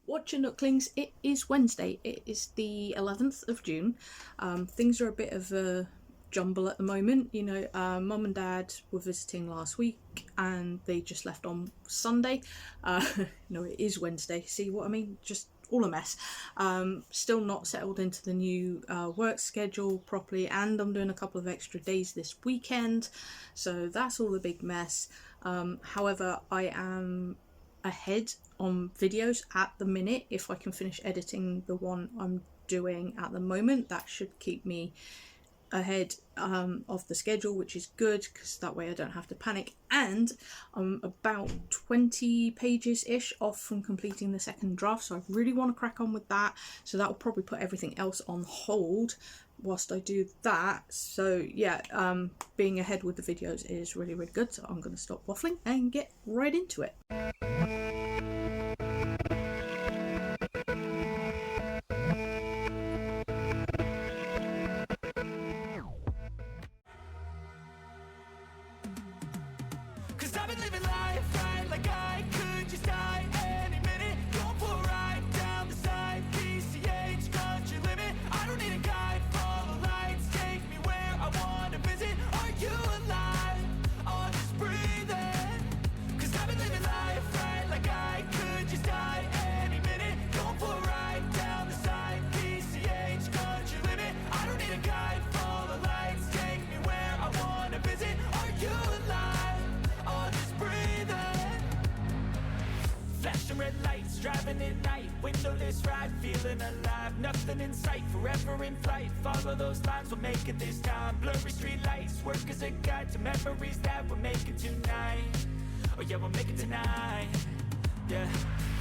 Watcher Nooklings, it is Wednesday. It is the 11th of June. Things are a bit of a jumble at the moment. Mum and Dad were visiting last week and they just left on Sunday. No, it is Wednesday. See what I mean? Just all a mess. Still not settled into the new work schedule properly, and I'm doing a couple of extra days this weekend. So that's all a big mess. However, I am ahead on videos at the minute. If I can finish editing the one I'm doing at the moment, that should keep me ahead of the schedule, which is good because that way I don't have to panic. And I'm about 20 pages ish off from completing the second draft, so I really want to crack on with that. So that will probably put everything else on hold whilst I do that. So yeah, being ahead with the videos is really good, so I'm going to stop waffling and get right into it. Red lights, driving at night, windowless ride, feeling alive, nothing in sight, forever in flight, follow those lines, we'll make it this time, blurry street lights, work as a guide to memories that we're making tonight, oh yeah, we'll make it tonight, yeah.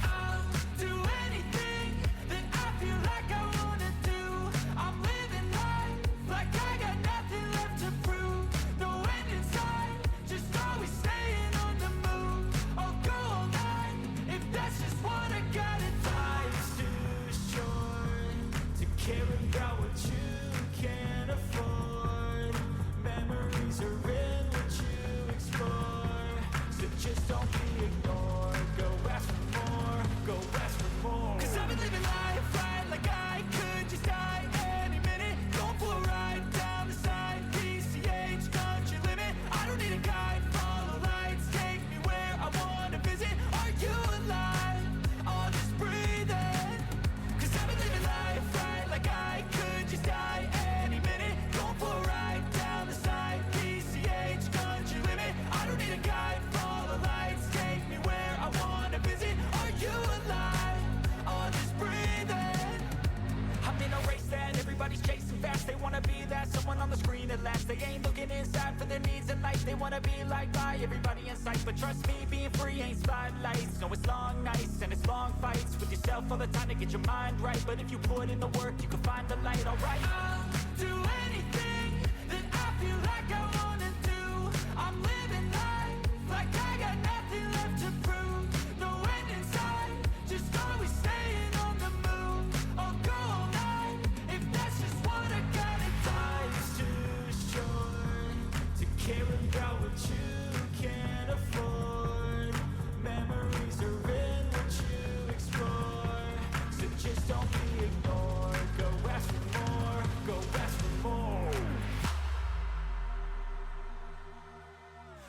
I'll do anything that I feel like I wanna do, I'm living life like I got nothing left to prove, no end in sight, just always staying on the move, I'll go all night, if that's just what I gotta do. Life's too short to care about what you can't afford, memories are in what you explore, so just don't be ignored, go ask for more, go ask for more, 'cause I've been living life right like I could just die any minute, going for a ride down the side, PCH, country limit, I don't need a guide, follow lights, take me where I wanna visit, are you alive, or just breathing, 'cause I've been living life right like I could just die any minute, going for a ride down the side, PCH, country limit, I don't need a guide, follow lights, take me where I wanna visit, are you alive, or just breathing, I'm in a race that everybody's chasing fast, they wanna be that someone on the screen at last, they ain't looking inside for their needs in life, they wanna be like by everybody in sight, but trust me, being free ain't spotlights, no it's long nights and it's long fights with yourself all the time to get your mind right, but if you put in the work you can find the light, alright. I'll do anything that I feel like I wanna do, I'm living life like I got nothing left to prove, no end in sight, just always staying on the move, I'll go all night, if that's just what I gotta do. Life's too short to care about what you can't afford, memories are in what you explore, so just don't be ignored, go ask for more, go ask for more,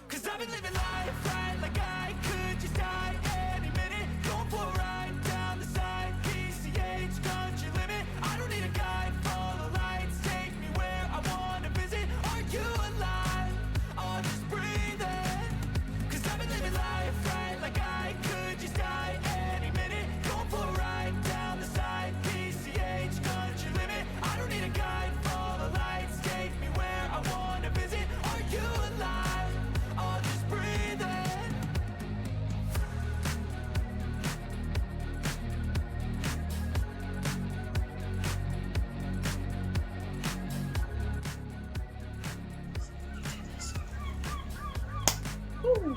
'cause I've been living life right like I could just die any minute, going for a ride down the side, PCH, country limit, I don't need a guide, follow lights, take me where I wanna visit, are you alive, or just breathing, 'cause I've been living life right like I could just die any minute, going for a ride down the side, PCH, country limit, I don't need a guide, follow lights, take me where I wanna visit, are you alive, or just breathing, Ooh,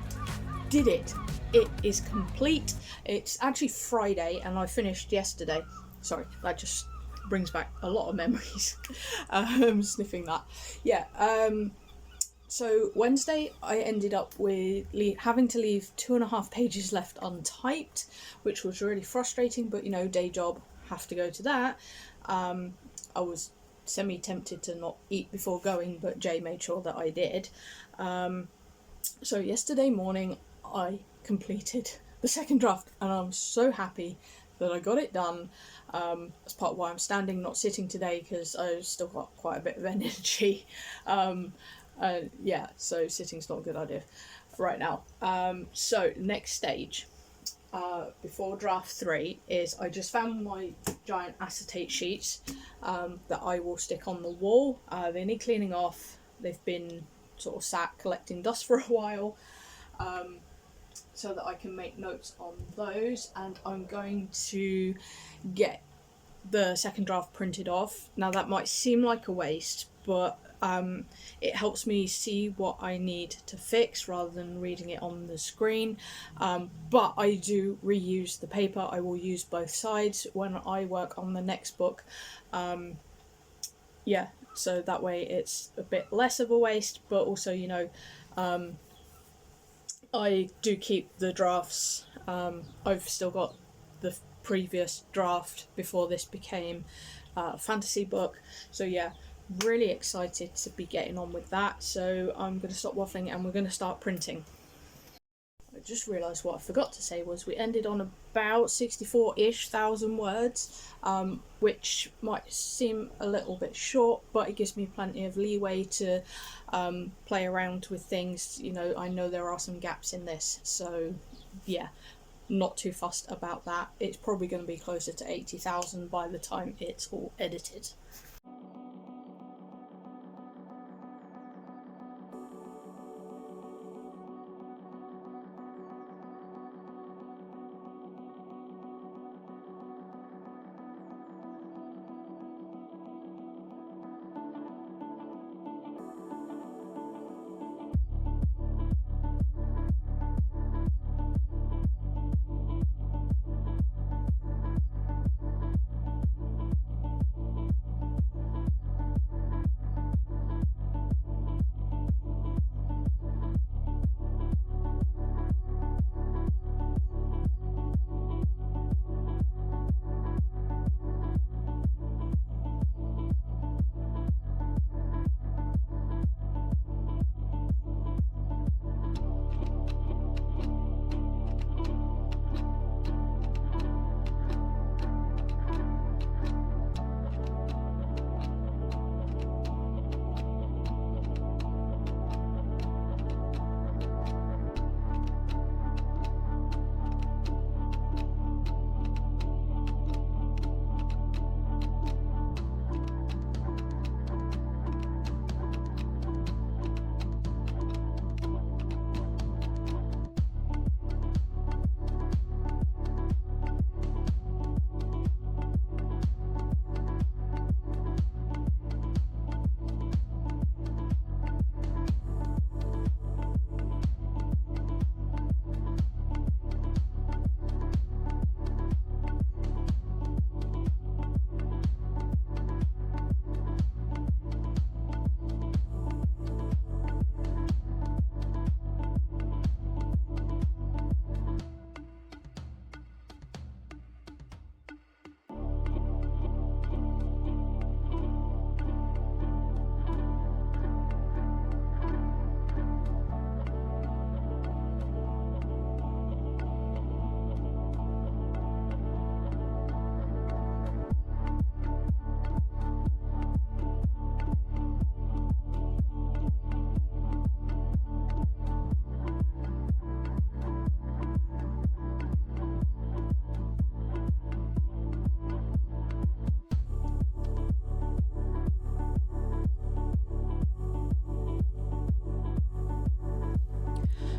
did it. It is complete. It's actually Friday and I finished yesterday. Sorry, that just brings back a lot of memories. Sniffing that. Yeah, So Wednesday, I ended up with having to leave 2.5 pages left untyped, which was really frustrating. But day job, have to go to that. I was semi-tempted to not eat before going, but Jay made sure that I did. So yesterday morning, I completed the second draft, and I'm so happy that I got it done. That's part of why I'm standing, not sitting today, because I've still got quite a bit of energy. So sitting's not a good idea right now. So next stage, before draft 3, is I just found my giant acetate sheets that I will stick on the wall. They need cleaning off. They've been sort of sat collecting dust for a while, so that I can make notes on those, and I'm going to get the second draft printed off. Now that might seem like a waste, but it helps me see what I need to fix rather than reading it on the screen. But I do reuse the paper. I will use both sides when I work on the next book. So that way it's a bit less of a waste, but also, I do keep the drafts. I've still got the previous draft before this became a fantasy book. So yeah, really excited to be getting on with that. So I'm going to stop waffling and we're going to start printing. I just realised what I forgot to say was we ended on about 64-ish thousand words, which might seem a little bit short, but it gives me plenty of leeway to play around with things. I know there are some gaps in this, so yeah, not too fussed about that. It's probably going to be closer to 80,000 by the time it's all edited.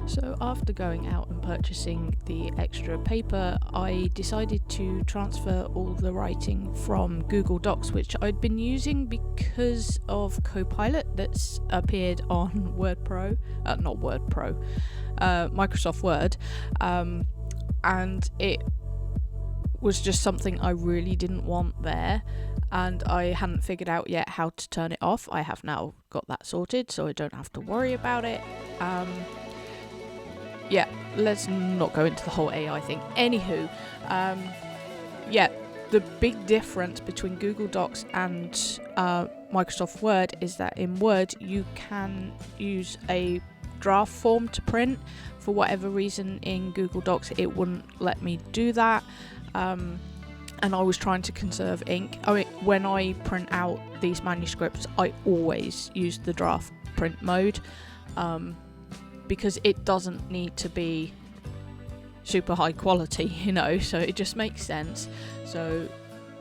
So after going out and purchasing the extra paper, I decided to transfer all the writing from Google Docs, which I'd been using because of Copilot that's appeared on Microsoft Word, and it was just something I really didn't want there. and I hadn't figured out yet how to turn it off. I have now got that sorted, so I don't have to worry about it. Yeah, let's not go into the whole AI thing. Anywho, yeah, the big difference between Google Docs and Microsoft Word is that in Word you can use a draft form to print. For whatever reason in Google Docs it wouldn't let me do that, and I was trying to conserve ink. I mean, when I print out these manuscripts I always use the draft print mode, because it doesn't need to be super high quality, you know, so it just makes sense. So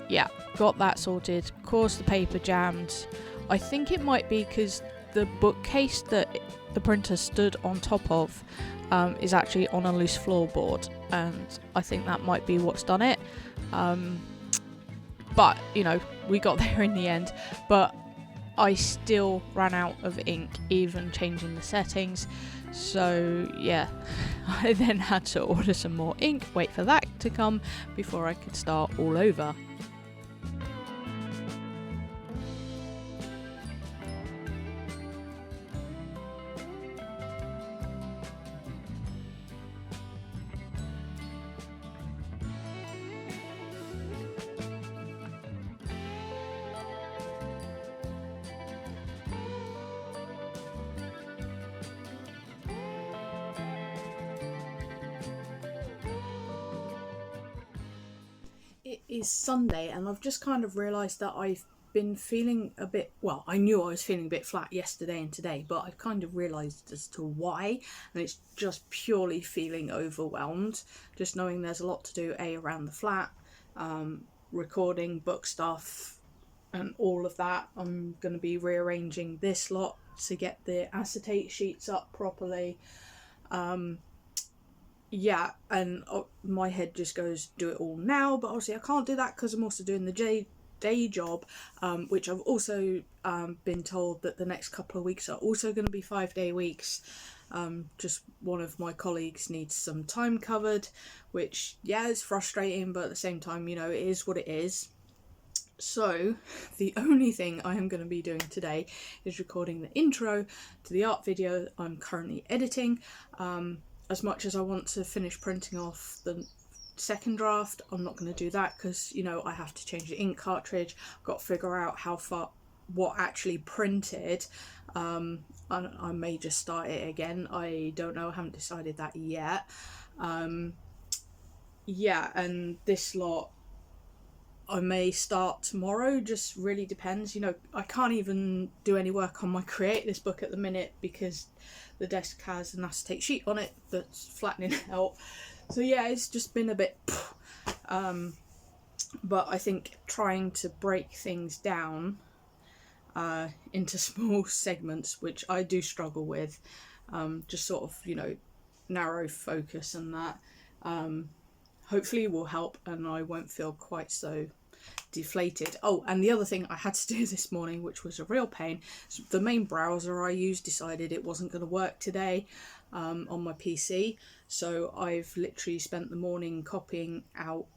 yeah, got that sorted. Of course the paper jammed. I think it might be because the bookcase that the printer stood on top of is actually on a loose floorboard, and I think that might be what's done it. But you know, we got there in the end, but I still ran out of ink even changing the settings. So yeah, I then had to order some more ink, wait for that to come before I could start all over. It is Sunday, and I've just kind of realised that I've been feeling a bit, well, I knew I was feeling a bit flat yesterday and today, but I've kind of realised as to why, and it's just purely feeling overwhelmed, just knowing there's a lot to do around the flat, recording, book stuff, and all of that. I'm going to be rearranging this lot to get the acetate sheets up properly. Yeah, and my head just goes, do it all now, but obviously I can't do that because I'm also doing the day job, which I've also been told that the next couple of weeks are also going to be 5-day weeks. Just one of my colleagues needs some time covered, which, yeah, is frustrating, but at the same time, you know, it is what it is. So the only thing I am going to be doing today is recording the intro to the art video I'm currently editing. As much as I want to finish printing off the second draft, I'm not going to do that because, you know, I have to change the ink cartridge. I've got to figure out what actually printed. I may just start it again. I don't know. I haven't decided that yet. Yeah, and this lot I may start tomorrow, just really depends. You know, I can't even do any work on my Create This book at the minute because the desk has an acetate sheet on it that's flattening out. So yeah, it's just been a bit but I think trying to break things down into small segments, which I do struggle with, just sort of, you know, narrow focus and that, hopefully will help and I won't feel quite so deflated. Oh, and the other thing I had to do this morning, which was a real pain, the main browser I used decided it wasn't going to work today on my PC, so I've literally spent the morning copying out,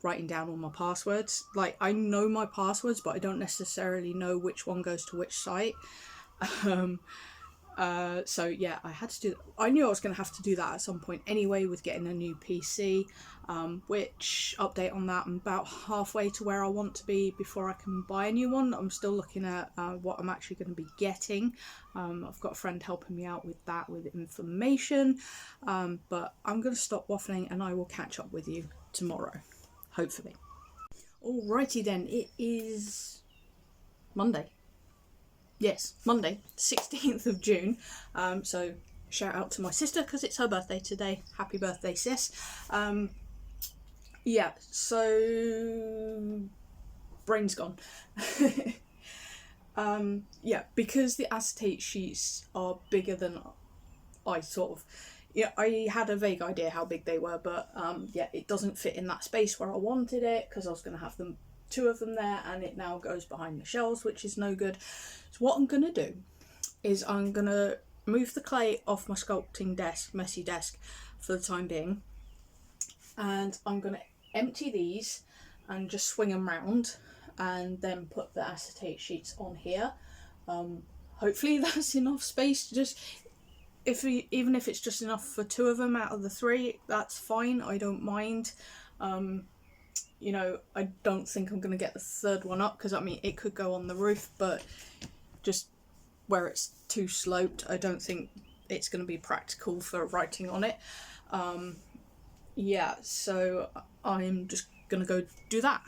writing down all my passwords. Like, I know my passwords, but I don't necessarily know which one goes to which site. So yeah, I had to do that. I knew I was going to have to do that at some point anyway with getting a new PC, which, update on that, I'm about halfway to where I want to be before I can buy a new one. I'm still looking at what I'm actually going to be getting. I've got a friend helping me out with that, with information, but I'm going to stop waffling and I will catch up with you tomorrow, hopefully. Alrighty then, it is Monday. Yes, Monday, 16th of June. So shout out to my sister because it's her birthday today. Happy birthday, sis. Yeah, so brain's gone. Yeah, because the acetate sheets are bigger than I sort of, yeah, I had a vague idea how big they were, but yeah, it doesn't fit in that space where I wanted it because I was going to have them, 2 of them there, and it now goes behind the shelves, which is no good. So what I'm going to do is I'm going to move the clay off my sculpting desk, messy desk, for the time being, and I'm going to empty these and just swing them round, and then put the acetate sheets on here. Hopefully that's enough space to just, even if it's just enough for 2 of them out of the 3, that's fine, I don't mind. You know, I don't think I'm going to get the 3rd one up, because I mean it could go on the roof, but just where it's too sloped, I don't think it's going to be practical for writing on it. Yeah, so I'm just going to go do that.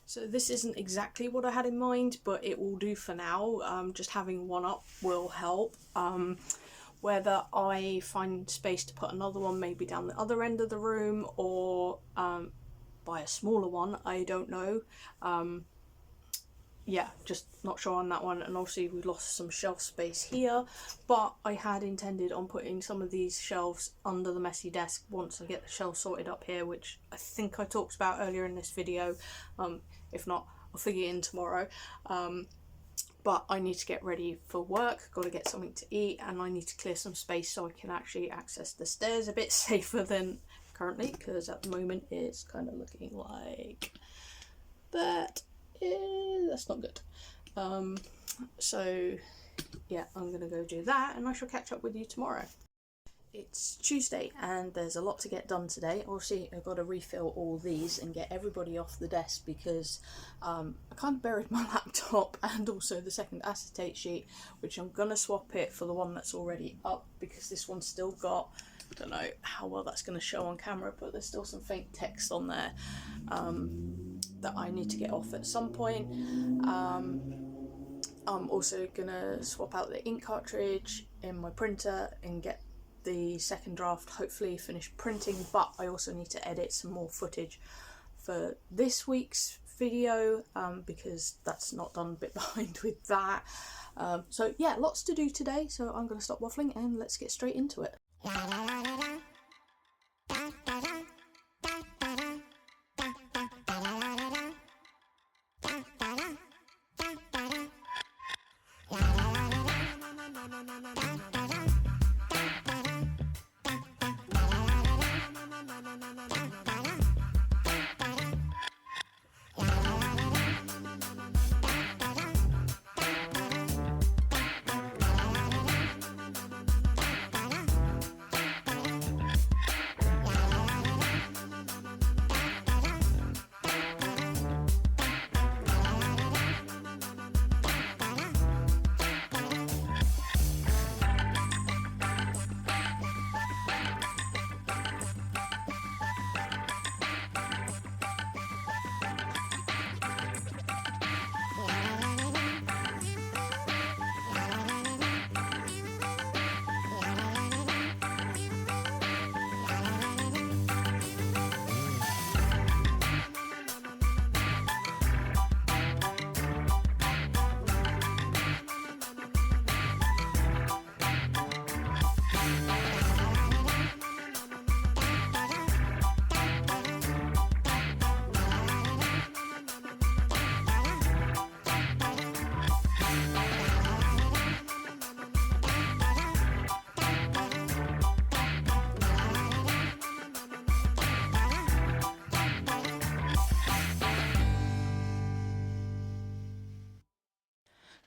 So this isn't exactly what I had in mind, but it will do for now. Just having one up will help. Whether I find space to put another one maybe down the other end of the room, or buy a smaller one, I don't know. Yeah, just not sure on that one. And obviously we lost some shelf space here, but I had intended on putting some of these shelves under the messy desk once I get the shelves sorted up here, which I think I talked about earlier in this video. If not, I'll figure it in tomorrow. But I need to get ready for work, got to get something to eat, and I need to clear some space so I can actually access the stairs a bit safer than currently, because at the moment it's kind of looking like that. That's not good. So yeah, I'm gonna go do that, and I shall catch up with you tomorrow. It's Tuesday and there's a lot to get done today. Obviously, I've got to refill all these and get everybody off the desk because I kind of buried my laptop and also the second acetate sheet, which I'm going to swap it for the one that's already up because this one's still got, I don't know how well that's going to show on camera, but there's still some faint text on there that I need to get off at some point. I'm also going to swap out the ink cartridge in my printer and get the second draft hopefully finished printing, but I also need to edit some more footage for this week's video because that's not done, a bit behind with that. So yeah, lots to do today, so I'm going to stop waffling and let's get straight into it.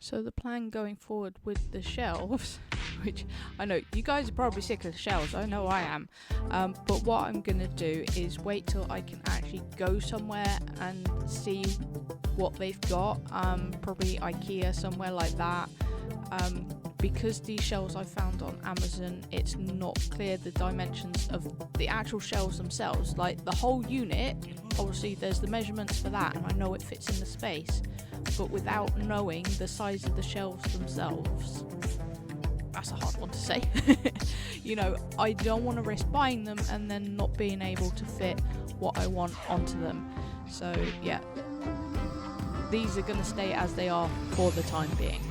So the plan going forward with the shelves, which I know you guys are probably sick of the shelves, I know I am, but what I'm going to do is wait till I can actually go somewhere and see what they've got, probably IKEA, somewhere like that. Because these shelves I found on Amazon, it's not clear the dimensions of the actual shelves themselves. Like the whole unit, obviously there's the measurements for that and I know it fits in the space, but without knowing the size of the shelves themselves, that's a hard one to say. You know, I don't want to risk buying them and then not being able to fit what I want onto them. So yeah, these are going to stay as they are for the time being.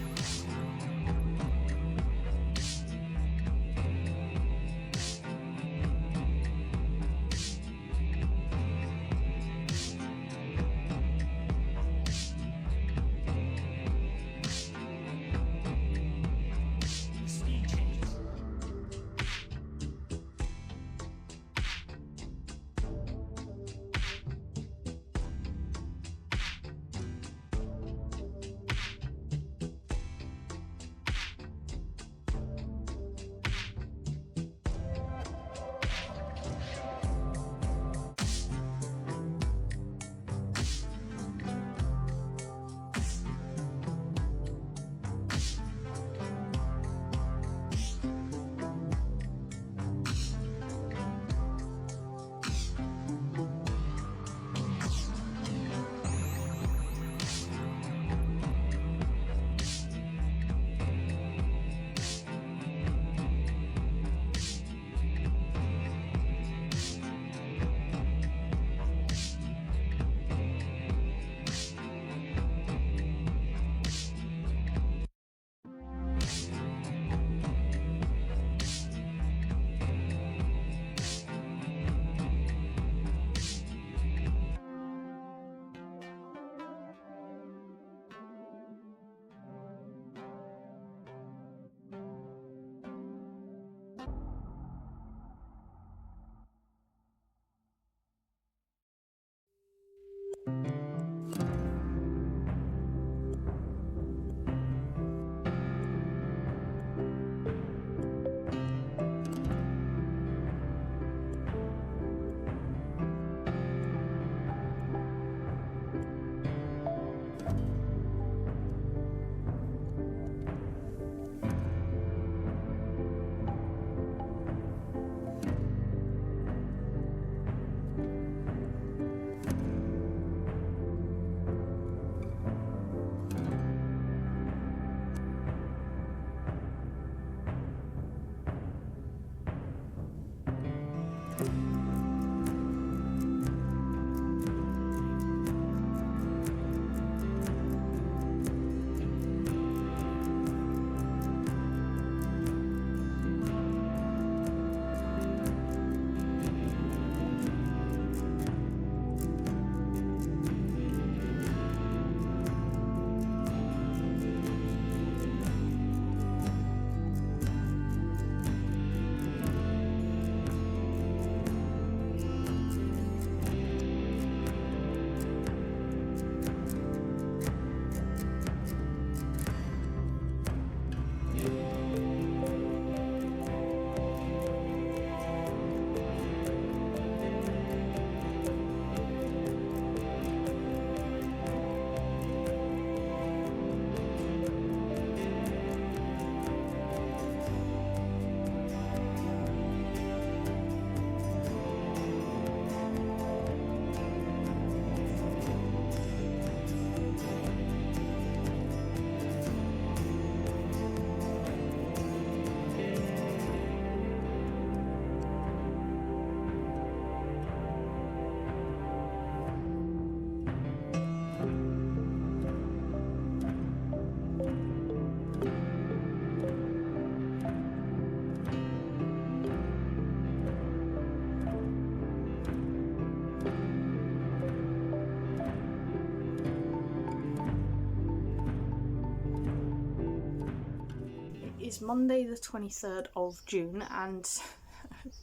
is Monday the 23rd of June, and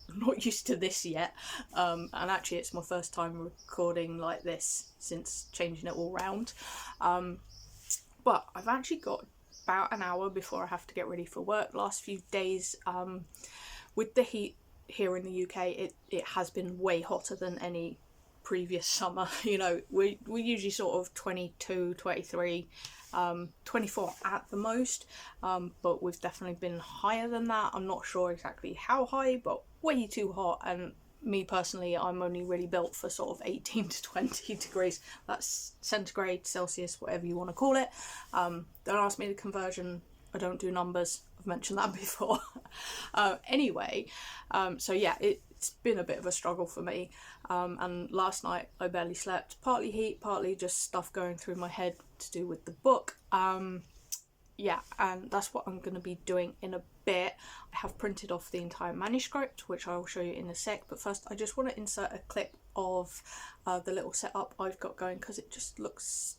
I'm not used to this yet, and actually it's my first time recording like this since changing it all round, but I've actually got about an hour before I have to get ready for work. Last few days, with the heat here in the UK, it has been way hotter than any previous summer. You know, we're usually sort of 22, 23, 24 at the most, but we've definitely been higher than that. I'm not sure exactly how high, but way too hot. And me personally, I'm only really built for sort of 18 to 20 degrees. That's centigrade, Celsius, whatever you want to call it. Don't ask me the conversion, I don't do numbers, I've mentioned that before. Anyway, so yeah, it's been a bit of a struggle for me, and last night I barely slept, partly heat, partly just stuff going through my head to do with the book. Yeah, and that's what I'm going to be doing in a bit. I have printed off the entire manuscript, which I will show you in a sec, but first I just want to insert a clip of the little setup I've got going, because it just looks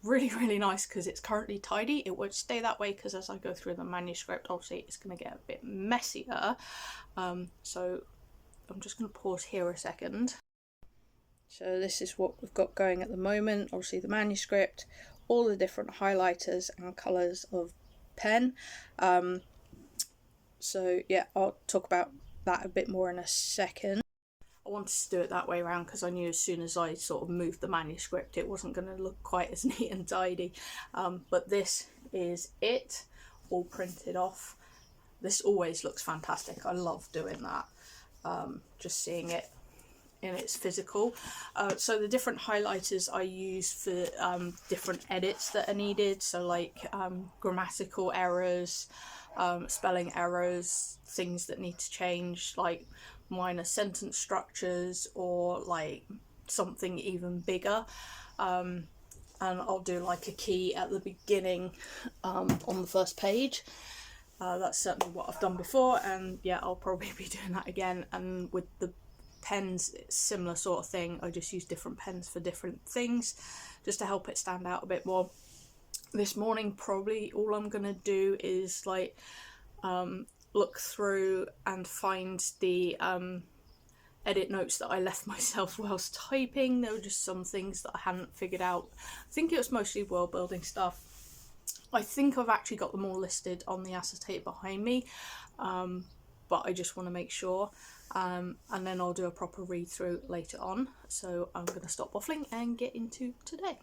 really nice, because it's currently tidy. It won't stay that way because as I go through the manuscript, obviously it's going to get a bit messier, so I'm just going to pause here a second. So this is what we've got going at the moment. Obviously the manuscript, all the different highlighters and colours of pen. So yeah, I'll talk about that a bit more in a second. I wanted to do it that way around because I knew as soon as I sort of moved the manuscript it wasn't going to look quite as neat and tidy. But this is it, all printed off. This always looks fantastic. I love doing that, just seeing it in its physical. So the different highlighters I use for different edits that are needed, so like grammatical errors, spelling errors, things that need to change, like minor sentence structures, or like something even bigger, and I'll do like a key at the beginning on the first page. That's certainly what I've done before, and yeah, I'll probably be doing that again. And with the pens, it's similar sort of thing. I just use different pens for different things just to help it stand out a bit more. This morning probably all I'm gonna do is like look through and find the edit notes that I left myself whilst typing. There were just some things that I hadn't figured out. I think it was mostly world building stuff. I think I've actually got them all listed on the acetate behind me, but I just want to make sure, and then I'll do a proper read through later on. So I'm going to stop waffling and get into today.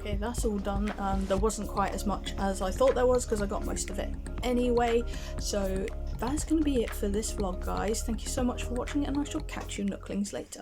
Okay, that's all done. There wasn't quite as much as I thought there was because I got most of it anyway. So that's going to be it for this vlog, guys. Thank you so much for watching, and I shall catch you Nooklings later.